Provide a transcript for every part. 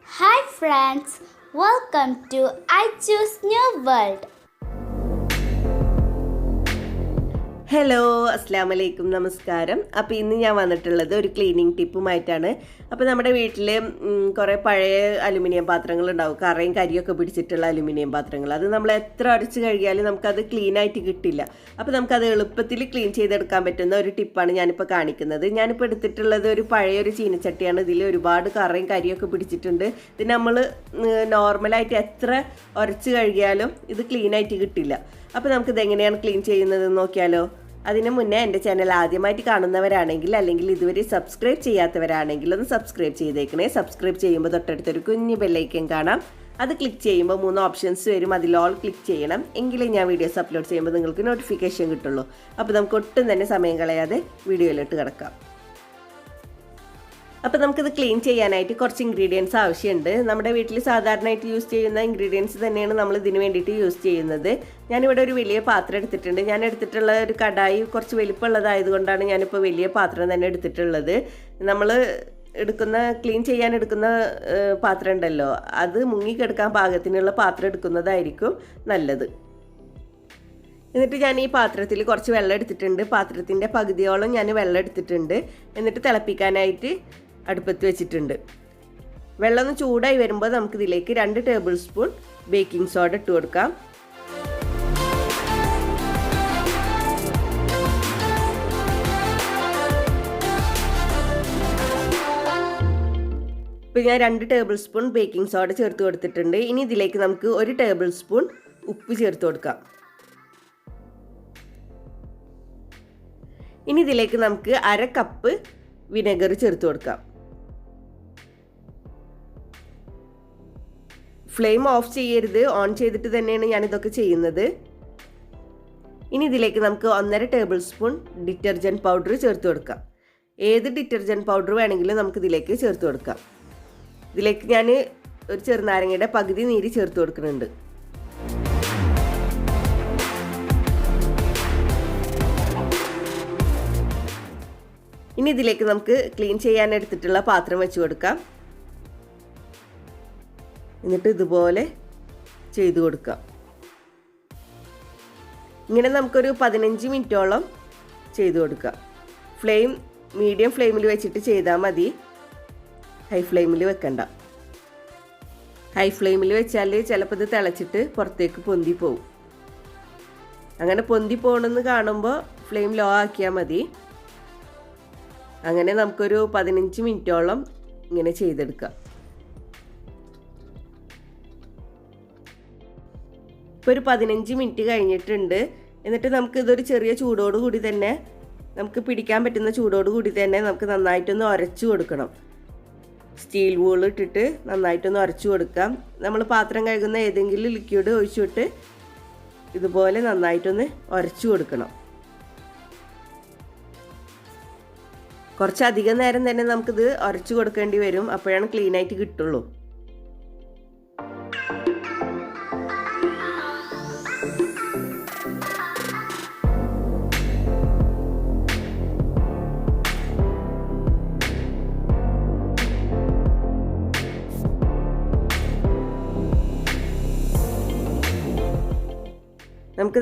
Hi friends, welcome to Aychu's new world. Hello അസ്സാം വലൈക്കും നമസ്കാരം. അപ്പോൾ ഇന്ന് ഞാൻ വന്നിട്ടുള്ളത് ഒരു ക്ലീനിങ് ടിപ്പുമായിട്ടാണ്. അപ്പോൾ നമ്മുടെ വീട്ടിൽ കുറേ പഴയ അലുമിനിയം പാത്രങ്ങൾ ഉണ്ടാവും, കറയും കരിയൊക്കെ പിടിച്ചിട്ടുള്ള അലുമിനിയം പാത്രങ്ങൾ. അത് നമ്മൾ എത്ര അടച്ച് കഴുകിയാലും നമുക്കത് ക്ലീനായിട്ട് കിട്ടില്ല. അപ്പോൾ നമുക്കത് എളുപ്പത്തിൽ ക്ലീൻ ചെയ്തെടുക്കാൻ പറ്റുന്ന ഒരു ടിപ്പാണ് ഞാനിപ്പോൾ കാണിക്കുന്നത്. ഞാനിപ്പോൾ എടുത്തിട്ടുള്ളത് ഒരു പഴയൊരു ചീനച്ചട്ടിയാണ്. ഇതിൽ ഒരുപാട് കറയും കരിയൊക്കെ പിടിച്ചിട്ടുണ്ട്. ഇത് നമ്മൾ നോർമലായിട്ട് എത്ര ഉരച്ച് കഴുകിയാലും ഇത് ക്ലീനായിട്ട് കിട്ടില്ല. അപ്പോൾ നമുക്കിത് എങ്ങനെയാണ് ക്ലീൻ ചെയ്യുന്നത് നോക്കിയാലോ. അതിന് മുന്നേ എൻ്റെ ചാനൽ ആദ്യമായിട്ട് കാണുന്നവരാണെങ്കിൽ അല്ലെങ്കിൽ ഇതുവരെ സബ്സ്ക്രൈബ് ചെയ്യാത്തവരാണെങ്കിൽ ഒന്ന് സബ്സ്ക്രൈബ് ചെയ്തേക്കണേ. സബ്സ്ക്രൈബ് ചെയ്യുമ്പോൾ തൊട്ടടുത്തൊരു കുഞ്ഞു ബെല്ലൈക്കൻ കാണാം. അത് ക്ലിക്ക് ചെയ്യുമ്പോൾ 3 ഓപ്ഷൻസ് വരും. അതിൽ ഓൾ ക്ലിക്ക് ചെയ്യണം. എങ്കിലേ ഞാൻ വീഡിയോസ് അപ്ലോഡ് ചെയ്യുമ്പോൾ നിങ്ങൾക്ക് നോട്ടിഫിക്കേഷൻ കിട്ടുള്ളൂ. അപ്പോൾ നമുക്ക് ഒട്ടും തന്നെ സമയം കളയാതെ വീഡിയോയിലോട്ട് കിടക്കാം. അപ്പോൾ നമുക്കിത് ക്ലീൻ ചെയ്യാനായിട്ട് കുറച്ച് ഇൻഗ്രീഡിയൻസ് ആവശ്യമുണ്ട്. നമ്മുടെ വീട്ടിൽ സാധാരണയായിട്ട് യൂസ് ചെയ്യുന്ന ഇൻഗ്രീഡിയൻസ് തന്നെയാണ് നമ്മൾ ഇതിന് വേണ്ടിയിട്ട് യൂസ് ചെയ്യുന്നത്. ഞാനിവിടെ ഒരു വലിയ പാത്രം എടുത്തിട്ടുണ്ട്. ഞാൻ എടുത്തിട്ടുള്ള ഒരു കടായി കുറച്ച് വലിപ്പമുള്ളതായതുകൊണ്ടാണ് ഞാനിപ്പോൾ വലിയ പാത്രം തന്നെ എടുത്തിട്ടുള്ളത്. നമ്മൾ ക്ലീൻ ചെയ്യാൻ എടുക്കുന്ന പാത്രം ഉണ്ടല്ലോ, അത് മുങ്ങിക്കിടക്കാൻ പാകത്തിനുള്ള പാത്രം എടുക്കുന്നതായിരിക്കും നല്ലത്. എന്നിട്ട് ഞാൻ ഈ പാത്രത്തിൽ കുറച്ച് വെള്ളം എടുത്തിട്ടുണ്ട്. പാത്രത്തിൻ്റെ പകുതിയോളം ഞാൻ വെള്ളം എടുത്തിട്ടുണ്ട്. എന്നിട്ട് തിളപ്പിക്കാനായിട്ട് അടുപ്പത്ത് വെച്ചിട്ടുണ്ട്. വെള്ളം ഒന്ന് ചൂടായി വരുമ്പോൾ നമുക്കിതിലേക്ക് 2 ടേബിൾ സ്പൂൺ ബേക്കിംഗ് സോഡ ഇട്ട് കൊടുക്കാം. ഇപ്പോൾ ഞാൻ 2 ടേബിൾ സ്പൂൺ ബേക്കിംഗ് സോഡ ചേർത്ത് കൊടുത്തിട്ടുണ്ട്. ഇനി ഇതിലേക്ക് നമുക്ക് 1 ടേബിൾ സ്പൂൺ ഉപ്പ് ചേർത്ത് കൊടുക്കാം. ഇനി ഇതിലേക്ക് നമുക്ക് 1/2 കപ്പ് വിനെഗർ ചേർത്ത് കൊടുക്കാം. ഫ്ലെയിം ഓഫ് ചെയ്യരുത്, ഓൺ ചെയ്തിട്ട് തന്നെയാണ് ഞാനിതൊക്കെ ചെയ്യുന്നത്. ഇനി ഇതിലേക്ക് നമുക്ക് 1.5 ടേബിൾ സ്പൂൺ ഡിറ്റർജൻറ്റ് പൗഡർ ചേർത്ത് കൊടുക്കാം. ഏത് ഡിറ്റർജൻറ്റ് പൗഡർ വേണമെങ്കിലും നമുക്ക് ഇതിലേക്ക് ചേർത്ത് കൊടുക്കാം. ഇതിലേക്ക് ഞാൻ ഒരു ചെറുനാരങ്ങയുടെ പകുതി നീര് ചേർത്ത് കൊടുക്കുന്നുണ്ട്. ഇനി ഇതിലേക്ക് നമുക്ക് ക്ലീൻ ചെയ്യാൻ എടുത്തിട്ടുള്ള പാത്രം വെച്ച് കൊടുക്കാം. എന്നിട്ട് ഇതുപോലെ ചെയ്തു കൊടുക്കാം. ഇങ്ങനെ നമുക്കൊരു 15 മിനിറ്റോളം ചെയ്തു കൊടുക്കാം. ഫ്ലെയിം മീഡിയം ഫ്ലെയിമിൽ വെച്ചിട്ട് ചെയ്താൽ മതി, ഹൈ ഫ്ലെയിമിൽ വെക്കണ്ട. ഹൈ ഫ്ലെയിമിൽ വെച്ചാൽ ചിലപ്പോൾ ഇത് തിളച്ചിട്ട് പുറത്തേക്ക് പൊന്തി പോകും. അങ്ങനെ പൊന്തി പോകണമെന്ന് കാണുമ്പോൾ ഫ്ലെയിം ലോ ആക്കിയാൽ മതി. അങ്ങനെ നമുക്കൊരു 15 മിനിറ്റോളം ഇങ്ങനെ ചെയ്തെടുക്കാം. ഇപ്പോൾ ഒരു 15 മിനിറ്റ് കഴിഞ്ഞിട്ടുണ്ട്. എന്നിട്ട് നമുക്കിതൊരു ചെറിയ ചൂടോടുകൂടി തന്നെ, നമുക്ക് പിടിക്കാൻ പറ്റുന്ന ചൂടോടുകൂടി തന്നെ നമുക്ക് നന്നായിട്ടൊന്ന് ഉരച്ചു കൊടുക്കണം. സ്റ്റീൽ വൂൾ ഇട്ടിട്ട് നന്നായിട്ടൊന്ന് ഉരച്ചു കൊടുക്കാം. നമ്മൾ പാത്രം കഴുകുന്ന ഏതെങ്കിലും ലിക്വിഡ് ഒഴിച്ചിട്ട് ഇതുപോലെ നന്നായിട്ടൊന്ന് ഉരച്ചു കൊടുക്കണം. കുറച്ചധികം നേരം തന്നെ നമുക്കിത് ഉരച്ചു കൊടുക്കേണ്ടി വരും. അപ്പോഴാണ് ക്ലീനായിട്ട് കിട്ടുള്ളൂ.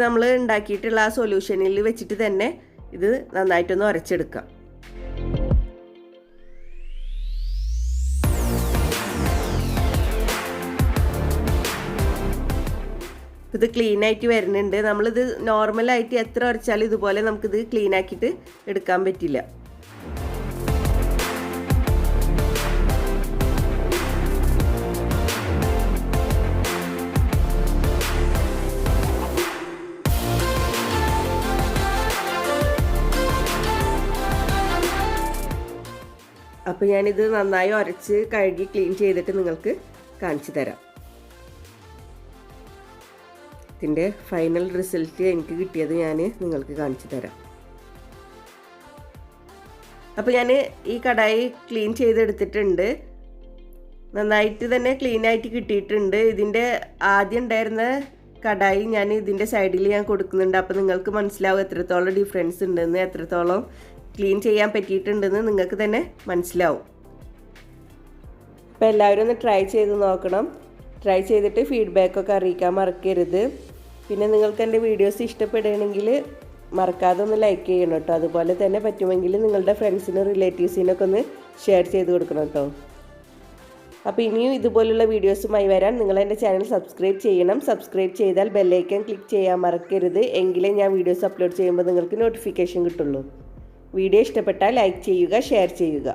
നമ്മൾ ഉണ്ടാക്കിയിട്ടുള്ള ആ സൊല്യൂഷനിൽ വെച്ചിട്ട് തന്നെ ഇത് നന്നായിട്ടൊന്ന് ഉരച്ചെടുക്കാം. ഇത് ക്ലീനായിട്ട് വരുന്നുണ്ട്. നമ്മളിത് നോർമലായിട്ട് എത്ര ഉരച്ചാലും ഇതുപോലെ നമുക്കിത് ക്ലീനാക്കിയിട്ട് എടുക്കാൻ പറ്റില്ല. അപ്പോൾ ഞാനിത് നന്നായി ഉരച്ച് കഴുകി ക്ലീൻ ചെയ്തിട്ട് നിങ്ങൾക്ക് കാണിച്ചു തരാം. ഇതിൻ്റെ ഫൈനൽ റിസൾട്ട് എനിക്ക് കിട്ടിയത് ഞാൻ നിങ്ങൾക്ക് കാണിച്ചു തരാം. അപ്പോൾ ഞാൻ ഈ കടായി ക്ലീൻ ചെയ്തെടുത്തിട്ടുണ്ട്. നന്നായിട്ട് തന്നെ ക്ലീനായിട്ട് കിട്ടിയിട്ടുണ്ട്. ഇതിൻ്റെ ആദ്യം ഉണ്ടായിരുന്ന കടായി ഞാൻ ഇതിൻ്റെ സൈഡിൽ ഞാൻ കൊടുക്കുന്നുണ്ട്. അപ്പോൾ നിങ്ങൾക്ക് മനസ്സിലാവും എത്രത്തോളം ഡിഫറൻസ് ഉണ്ടെന്ന്, എത്രത്തോളം ക്ലീൻ ചെയ്യാൻ പറ്റിയിട്ടുണ്ടെന്ന് നിങ്ങൾക്ക് തന്നെ മനസ്സിലാവും. അപ്പോൾ എല്ലാവരും ഒന്ന് ട്രൈ ചെയ്ത് നോക്കണം. ട്രൈ ചെയ്തിട്ട് ഫീഡ്ബാക്കൊക്കെ അറിയിക്കാൻ മറക്കരുത്. പിന്നെ നിങ്ങൾക്ക് എൻ്റെ വീഡിയോസ് ഇഷ്ടപ്പെടുകയാണെങ്കിൽ മറക്കാതെ ഒന്ന് ലൈക്ക് ചെയ്യണം കേട്ടോ. അതുപോലെ തന്നെ പറ്റുമെങ്കിൽ നിങ്ങളുടെ ഫ്രണ്ട്സിനും റിലേറ്റീവ്സിനൊക്കെ ഒന്ന് ഷെയർ ചെയ്ത് കൊടുക്കണം കേട്ടോ. അപ്പോൾ ഇനിയും ഇതുപോലുള്ള വീഡിയോസുമായി വരാൻ നിങ്ങൾ എൻ്റെ ചാനൽ സബ്സ്ക്രൈബ് ചെയ്യണം. സബ്സ്ക്രൈബ് ചെയ്താൽ ബെല്ലൈക്കൺ ക്ലിക്ക് ചെയ്യാൻ മറക്കരുത്. എങ്കിലേ ഞാൻ വീഡിയോസ് അപ്ലോഡ് ചെയ്യുമ്പോൾ നിങ്ങൾക്ക് നോട്ടിഫിക്കേഷൻ കിട്ടുള്ളൂ. വീഡിയോ ഇഷ്ടപ്പെട്ടാൽ ലൈക്ക് ചെയ്യുക, ഷെയർ ചെയ്യുക.